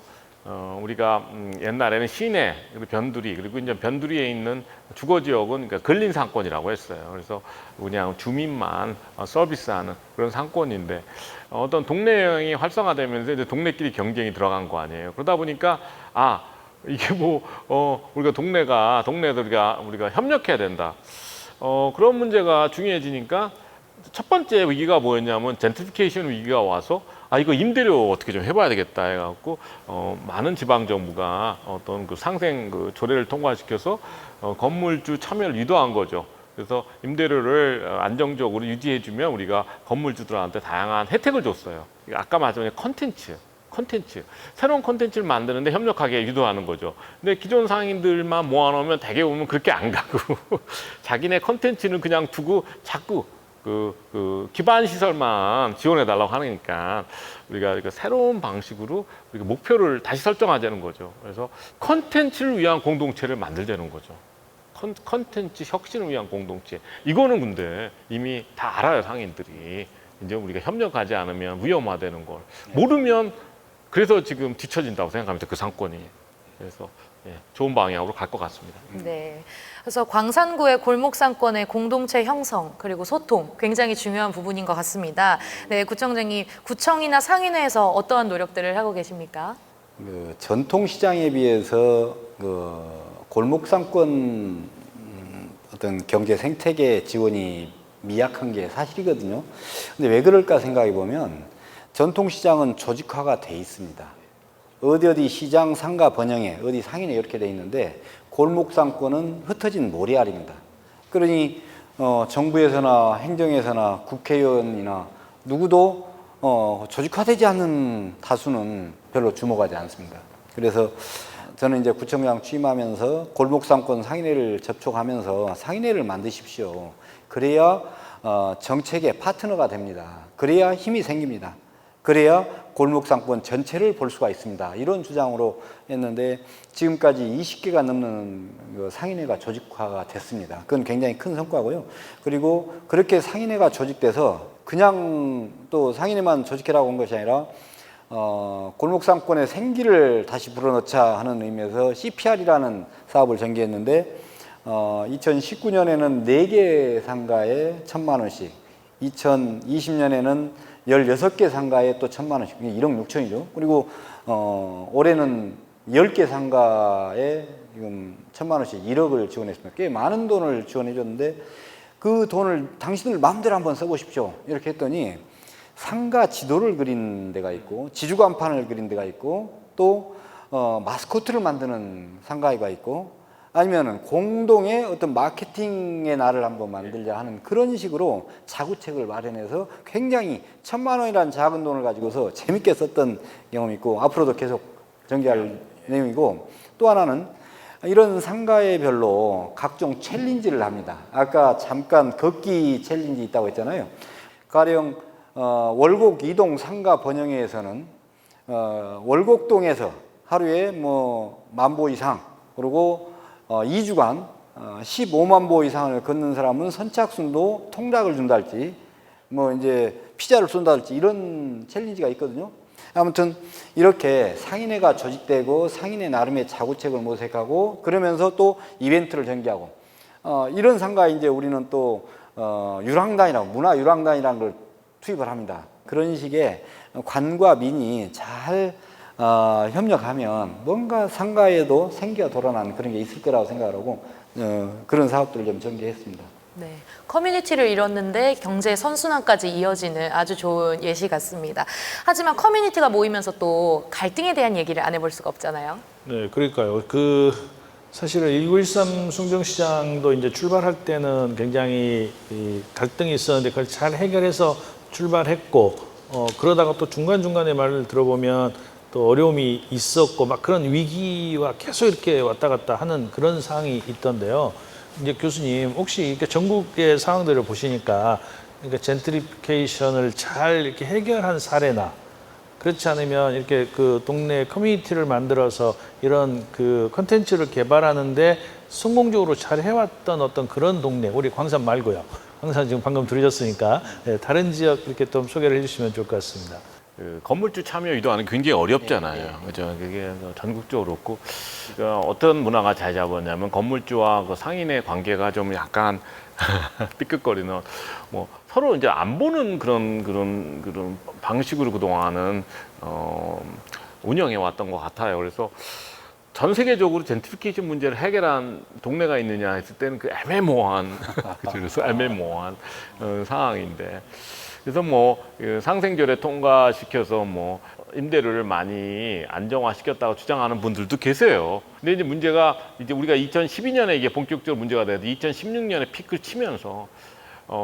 우리가 옛날에는 시내 그리고 변두리 그리고 이제 변두리에 있는 주거 지역은 그러니까 근린 상권이라고 했어요. 그래서 그냥 주민만 서비스하는 그런 상권인데 어떤 동네형이 활성화되면서 이제 동네끼리 경쟁이 들어간 거 아니에요. 그러다 보니까 이게 뭐 우리가 동네에서 우리가 협력해야 된다. 그런 문제가 중요해지니까 첫 번째 위기가 뭐였냐면 젠트리피케이션 위기가 와서 이거 임대료 어떻게 좀 해봐야 되겠다 해갖고 많은 지방 정부가 어떤 그 상생 그 조례를 통과시켜서 건물주 참여를 유도한 거죠. 그래서 임대료를 안정적으로 유지해주면 우리가 건물주들한테 다양한 혜택을 줬어요. 아까 말씀드린 컨텐츠 새로운 컨텐츠를 만드는데 협력하게 유도하는 거죠. 근데 기존 상인들만 모아놓으면 대개 보면 그렇게 안 가고 자기네 컨텐츠는 그냥 두고 자꾸 그 기반 시설만 지원해 달라고 하니까 우리가 새로운 방식으로 우리가 목표를 다시 설정하자는 거죠. 그래서 컨텐츠를 위한 공동체를 만들자는 거죠. 컨텐츠 혁신을 위한 공동체. 이거는 근데 이미 다 알아요, 상인들이. 이제 우리가 협력하지 않으면 위험화되는 걸 모르면 그래서 지금 뒤처진다고 생각합니다. 그 상권이. 그래서 좋은 방향으로 갈 것 같습니다. 네. 그래서 광산구의 골목 상권의 공동체 형성 그리고 소통 굉장히 중요한 부분인 것 같습니다. 네, 구청장님, 구청이나 상인회에서 어떠한 노력들을 하고 계십니까? 그 전통 시장에 비해서 그 골목 상권 어떤 경제 생태계 지원이 미약한 게 사실이거든요. 근데 왜 그럴까 생각해 보면 전통 시장은 조직화가 돼 있습니다. 어디 시장 상가 번영에 어디 상인에 이렇게 돼 있는데 골목 상권은 흩어진 모래알입니다. 그러니 정부에서나 행정에서나 국회의원이나 누구도 조직화되지 않는 다수는 별로 주목하지 않습니다. 그래서 저는 이제 구청장 취임하면서 골목 상권 상인회를 접촉하면서 상인회를 만드십시오. 그래야 정책의 파트너가 됩니다. 그래야 힘이 생깁니다. 그래야 골목 상권 전체를 볼 수가 있습니다. 이런 주장으로 했는데 지금까지 20개가 넘는 상인회가 조직화가 됐습니다. 그건 굉장히 큰 성과고요. 그리고 그렇게 상인회가 조직돼서 그냥 또 상인회만 조직해라고 한 것이 아니라 골목 상권의 생기를 다시 불어넣자 하는 의미에서 CPR이라는 사업을 전개했는데 2019년에는 4개 상가에 1,000만 원씩, 2020년에는 16개 상가에 또 1,000만 원씩, 1억 6천이죠. 그리고 올해는 10개 상가에 지금 1,000만 원씩 1억을 지원했습니다. 꽤 많은 돈을 지원해 줬는데 그 돈을 당신들 마음대로 한번 써보십시오. 이렇게 했더니 상가 지도를 그린 데가 있고 지주간판을 그린 데가 있고 또 마스코트를 만드는 상가가 있고 아니면은 공동의 어떤 마케팅의 날을 한번 만들자 하는 그런 식으로 자구책을 마련해서 굉장히 1,000만 원이라는 작은 돈을 가지고서 재밌게 썼던 경험이 있고 앞으로도 계속 전개할 내용이고 또 하나는 이런 상가에 별로 각종 챌린지를 합니다. 아까 잠깐 걷기 챌린지 있다고 했잖아요. 가령 월곡 이동 상가 번영회에서는 월곡동에서 하루에 뭐 10,000보 이상 그리고 2주간 15만 보 이상을 걷는 사람은 선착순도 통닭을 준다할지 뭐 이제 피자를 쏜다할지 이런 챌린지가 있거든요. 아무튼 이렇게 상인회가 조직되고 상인회 나름의 자구책을 모색하고 그러면서 또 이벤트를 전개하고 이런 상가에 이제 우리는 또 유랑단이라고 문화 유랑단이라는 걸 투입을 합니다. 그런 식의 관과 민이 잘 협력하면 뭔가 상가에도 생기가 돌아나는 그런 게 있을 거라고 생각을 하고 그런 사업들을 좀 전개했습니다. 네, 커뮤니티를 이뤘는데 경제 선순환까지 이어지는 아주 좋은 예시 같습니다. 하지만 커뮤니티가 모이면서 또 갈등에 대한 얘기를 안 해볼 수가 없잖아요. 네, 그러니까요. 사실은 1913 숭정시장도 이제 출발할 때는 굉장히 갈등이 있었는데 그걸 잘 해결해서 출발했고 그러다가 또 중간중간에 말을 들어보면 또 어려움이 있었고 막 그런 위기와 계속 이렇게 왔다 갔다 하는 그런 상황이 있던데요. 이제 교수님 혹시 이렇게 전국의 상황들을 보시니까 그러니까 젠트리피케이션을 잘 이렇게 해결한 사례나 그렇지 않으면 이렇게 그 동네 커뮤니티를 만들어서 이런 그 컨텐츠를 개발하는데 성공적으로 잘 해왔던 어떤 그런 동네, 우리 광산 말고요. 광산 지금 방금 들으셨으니까 네, 다른 지역 이렇게 좀 소개를 해주시면 좋을 것 같습니다. 그 건물주 참여 유도하는 게 굉장히 어렵잖아요. 그죠? 그게 전국적으로 그렇고 그러니까 어떤 문화가 잘 잡았냐면 건물주와 그 상인의 관계가 좀 약간 삐끗거리는 뭐 서로 이제 안 보는 그런 방식으로 그동안은 운영해 왔던 것 같아요. 그래서 전 세계적으로 젠트리피케이션 문제를 해결한 동네가 있느냐 했을 때는 그 애매모호한 그래서 애매모호한 상황인데 그래서 뭐 상생절에 통과시켜서 뭐 임대료를 많이 안정화시켰다고 주장하는 분들도 계세요. 근데 이제 문제가 이제 우리가 2012년에 이게 본격적으로 문제가 돼서 2016년에 피크를 치면서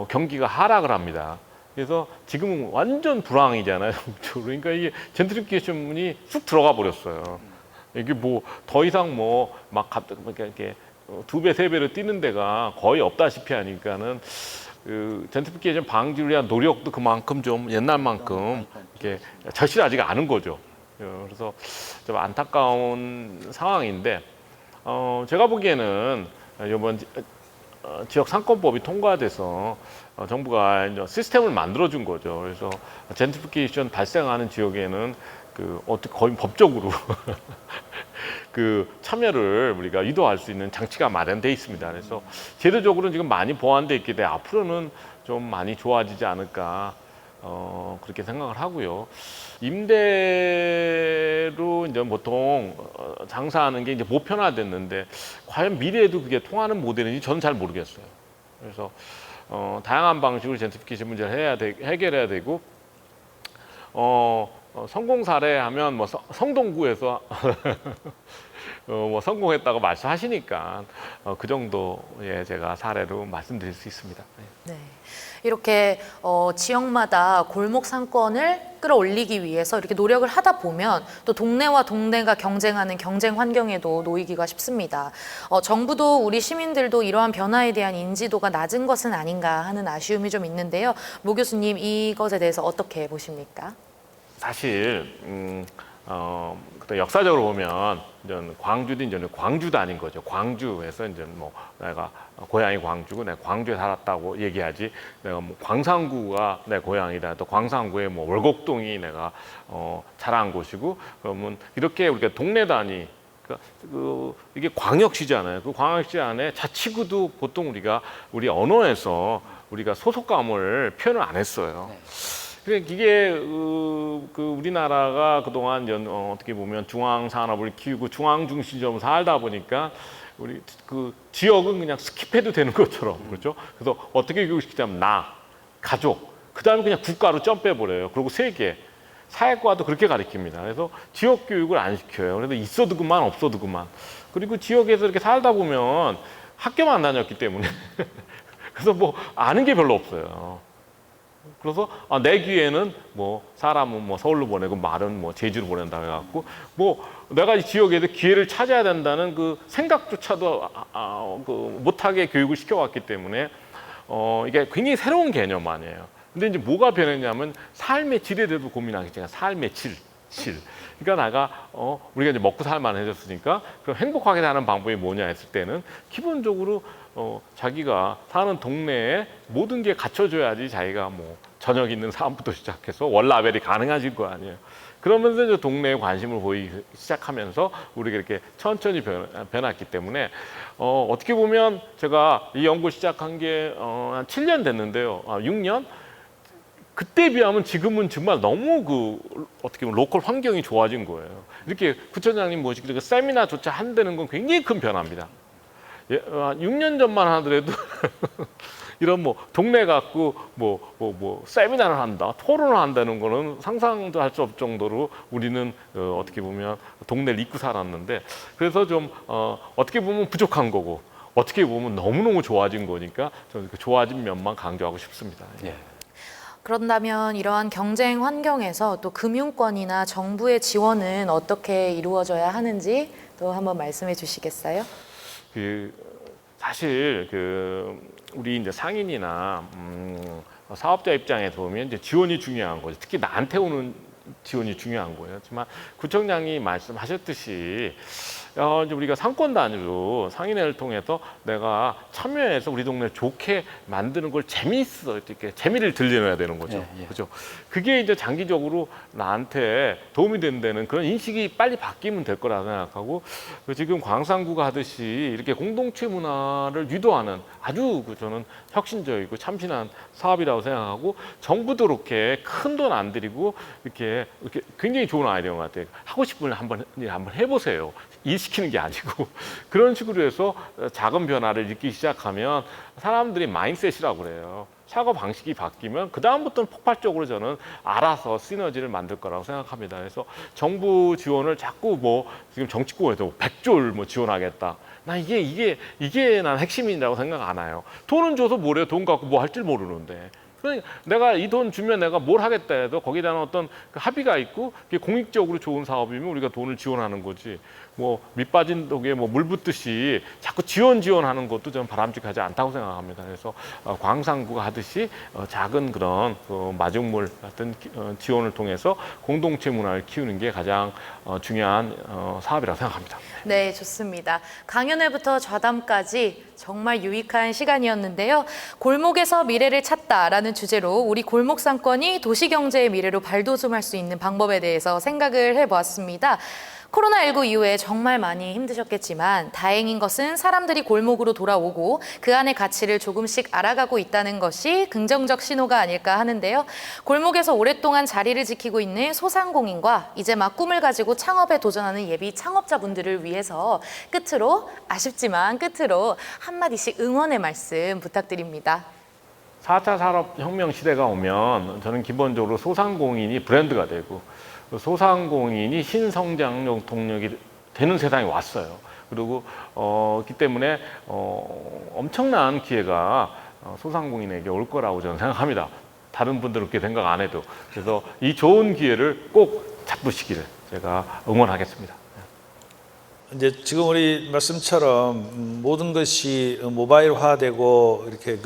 경기가 하락을 합니다. 그래서 지금은 완전 불황이잖아요. 그러니까 이게 젠트리피케이션이 쑥 들어가 버렸어요. 이게 뭐 더 이상 뭐 막 갑자기 이렇게 2배, 3배로 뛰는 데가 거의 없다시피 하니까는 그 젠트리피케이션 방지를 위한 노력도 그만큼 좀 옛날만큼 이렇게 절실하지가 않은 거죠. 그래서 좀 안타까운 상황인데 제가 보기에는 이번 지역 상권법이 통과돼서 정부가 이제 시스템을 만들어 준 거죠. 그래서 젠트리피케이션 발생하는 지역에는 그 어떻게 거의 법적으로 그 참여를 우리가 유도할 수 있는 장치가 마련돼 있습니다. 그래서 제도적으로 지금 많이 보완돼 있기 때문에 앞으로는 좀 많이 좋아지지 않을까 그렇게 생각을 하고요. 임대로 이제 보통 장사하는 게 이제 보편화됐는데 과연 미래에도 그게 통하는 모델인지 저는 잘 모르겠어요. 그래서 다양한 방식으로 젠트리피케이션 문제를 해결해야 되고 성공 사례 하면 뭐 성동구에서 뭐 성공했다고 말씀하시니까 그 정도의 제가 사례로 말씀드릴 수 있습니다. 네. 이렇게 지역마다 골목 상권을 끌어올리기 위해서 이렇게 노력을 하다 보면 또 동네와 동네가 경쟁하는 경쟁 환경에도 놓이기가 쉽습니다. 정부도 우리 시민들도 이러한 변화에 대한 인지도가 낮은 것은 아닌가 하는 아쉬움이 좀 있는데요. 모 교수님 이것에 대해서 어떻게 보십니까? 사실 그때 역사적으로 보면 이제 광주도 이제 광주도 아닌 거죠. 광주에서 이제 뭐 내가 고향이 광주고 내가 광주에 살았다고 얘기하지. 내가 뭐 광산구가 내 고향이다. 또 광산구의 뭐 월곡동이 내가 자란 곳이고 그러면 이렇게 우리가 동네 단위 이게 광역시잖아요. 그 광역시 안에 자치구도 보통 우리 언어에서 우리가 소속감을 표현을 안 했어요. 그러니까 이게 우리나라가 그동안 어떻게 보면 중앙 산업을 키우고 중앙 중심적으로 살다 보니까 우리 그 지역은 그냥 스킵해도 되는 것처럼 그렇죠. 그래서 어떻게 교육시키자면 나, 가족, 그다음에 그냥 국가로 점빼 버려요. 그리고 세계, 사회과도 그렇게 가르칩니다. 그래서 지역 교육을 안 시켜요. 그래서 있어도 그만 없어도 그만. 그리고 지역에서 이렇게 살다 보면 학교만 안 다녔기 때문에 그래서 뭐 아는 게 별로 없어요. 그래서 내 귀에는 뭐 사람은 뭐 서울로 보내고 말은 뭐 제주로 보낸다 해갖고 뭐 내가 이 지역에서 기회를 찾아야 된다는 그 생각조차도 못하게 교육을 시켜왔기 때문에 이게 굉장히 새로운 개념 아니에요. 근데 이제 뭐가 변했냐면 삶의 질에 대해서 고민하겠잖아요. 삶의 질. 그러니까 우리가 이제 먹고 살만해졌으니까 그럼 행복하게 사는 방법이 뭐냐 했을 때는 기본적으로 자기가 사는 동네에 모든 게 갖춰져야지 자기가 뭐 저녁 있는 삶부터 시작해서 월라벨이 가능해질 거 아니에요. 그러면서 이제 동네에 관심을 보이기 시작하면서 우리가 이렇게 천천히 변했기 때문에 어떻게 보면 제가 이 연구 시작한 게 한 7년 됐는데요. 6년? 그때 비하면 지금은 정말 너무 어떻게 보면 로컬 환경이 좋아진 거예요. 이렇게 구청장님 모시고 이렇게 세미나조차 한다는 건 굉장히 큰 변화입니다. 6년 전만 하더라도 이런 뭐 동네 갖고 뭐 세미나를 한다, 토론을 한다는 거는 상상도 할 수 없을 정도로 우리는 어떻게 보면 동네를 잊고 살았는데 그래서 좀 어떻게 보면 부족한 거고 어떻게 보면 너무너무 좋아진 거니까 저는 그 좋아진 면만 강조하고 싶습니다. 예. 그런다면 이러한 경쟁 환경에서 또 금융권이나 정부의 지원은 어떻게 이루어져야 하는지 또 한번 말씀해 주시겠어요? 사실 우리 이제 상인이나 사업자 입장에서 보면 이제 지원이 중요한 거죠. 특히 나한테 오는 지원이 중요한 거예요. 하지만 구청장이 말씀하셨듯이 이제 우리가 상권 단위로 상인회를 통해서 내가 참여해서 우리 동네 좋게 만드는 걸 재미있어 이렇게 재미를 들려놔야 되는 거죠. 예, 예. 그죠? 그게 이제 장기적으로 나한테 도움이 된다는 그런 인식이 빨리 바뀌면 될 거라 생각하고 지금 광산구가 하듯이 이렇게 공동체 문화를 유도하는 아주 저는 혁신적이고 참신한 사업이라고 생각하고 정부도 이렇게 큰 돈 안 들이고 이렇게 굉장히 좋은 아이디어인 것 같아요. 하고 싶은 일 한번 해보세요. 일 시키는 게 아니고 그런 식으로 해서 작은 변화를 일으키기 시작하면 사람들이 마인드셋이라고 그래요. 사고 방식이 바뀌면 그 다음부터는 폭발적으로 저는 알아서 시너지를 만들 거라고 생각합니다. 그래서 정부 지원을 자꾸 지금 정치권에서 100조를 지원하겠다. 나 이게 난 핵심이라고 생각 안 해요. 돈은 줘서 뭐래요? 돈 갖고 뭐 할 줄 모르는데. 그러니까 내가 이 돈 주면 내가 뭘 하겠다 해도 거기에 대한 어떤 합의가 있고 그게 공익적으로 좋은 사업이면 우리가 돈을 지원하는 거지. 밑 빠진 독에 물 붓듯이 자꾸 지원하는 것도 저는 바람직하지 않다고 생각합니다. 그래서 광산구가 하듯이 작은 그런 마중물 같은 지원을 통해서 공동체 문화를 키우는 게 가장 중요한 사업이라고 생각합니다. 네, 좋습니다. 강연회부터 좌담까지 정말 유익한 시간이었는데요. 골목에서 미래를 찾다라는 주제로 우리 골목 상권이 도시경제의 미래로 발돋움할 수 있는 방법에 대해서 생각을 해보았습니다. 코로나19 이후에 정말 많이 힘드셨겠지만 다행인 것은 사람들이 골목으로 돌아오고 그 안의 가치를 조금씩 알아가고 있다는 것이 긍정적 신호가 아닐까 하는데요. 골목에서 오랫동안 자리를 지키고 있는 소상공인과 이제 막 꿈을 가지고 창업에 도전하는 예비 창업자분들을 위해서 아쉽지만 끝으로 한마디씩 응원의 말씀 부탁드립니다. 4차 산업혁명 시대가 오면 저는 기본적으로 소상공인이 브랜드가 되고 소상공인이 신성장력 동력이 되는 세상이 왔어요. 그리고 그렇기 때문에 엄청난 기회가 소상공인에게 올 거라고 저는 생각합니다. 다른 분들은 그렇게 생각 안 해도. 그래서 이 좋은 기회를 꼭 잡으시기를 제가 응원하겠습니다. 이제 지금 우리 말씀처럼 모든 것이 모바일화되고 이렇게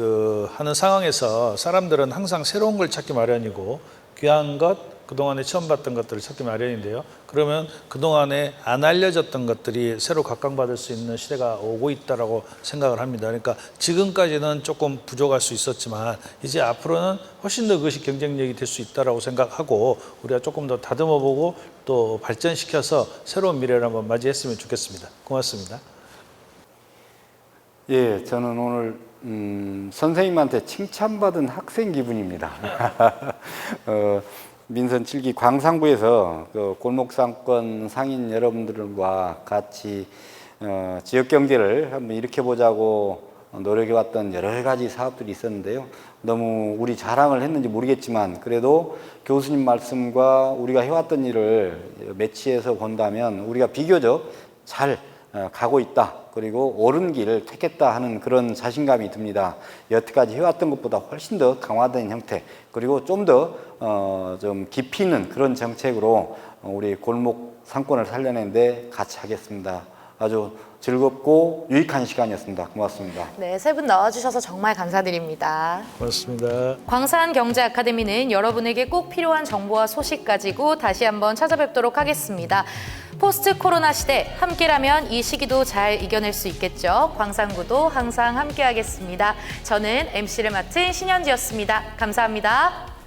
하는 상황에서 사람들은 항상 새로운 걸 찾기 마련이고 귀한 것, 그동안에 처음 봤던 것들을 찾기 마련인데요. 그러면 그동안에 안 알려졌던 것들이 새로 각광받을 수 있는 시대가 오고 있다고 생각을 합니다. 그러니까 지금까지는 조금 부족할 수 있었지만 이제 앞으로는 훨씬 더 그것이 경쟁력이 될 수 있다고 생각하고 우리가 조금 더 다듬어보고 또 발전시켜서 새로운 미래를 한번 맞이했으면 좋겠습니다. 고맙습니다. 예, 저는 오늘 선생님한테 칭찬받은 학생 기분입니다. 민선 7기 광산구에서 골목상권 상인 여러분들과 같이 지역 경제를 한번 일으켜보자고 노력해왔던 여러 가지 사업들이 있었는데요. 너무 우리 자랑을 했는지 모르겠지만 그래도 교수님 말씀과 우리가 해왔던 일을 매치해서 본다면 우리가 비교적 잘 가고 있다. 그리고 옳은 길을 택했다 하는 그런 자신감이 듭니다. 여태까지 해왔던 것보다 훨씬 더 강화된 형태, 그리고 좀 더 좀 깊이 있는 그런 정책으로 우리 골목 상권을 살려내는데 같이 하겠습니다. 아주 즐겁고 유익한 시간이었습니다. 고맙습니다. 네, 세 분 나와주셔서 정말 감사드립니다. 고맙습니다. 광산경제아카데미는 여러분에게 꼭 필요한 정보와 소식 가지고 다시 한번 찾아뵙도록 하겠습니다. 포스트 코로나 시대 함께라면 이 시기도 잘 이겨낼 수 있겠죠. 광산구도 항상 함께하겠습니다. 저는 MC를 맡은 신현지였습니다. 감사합니다.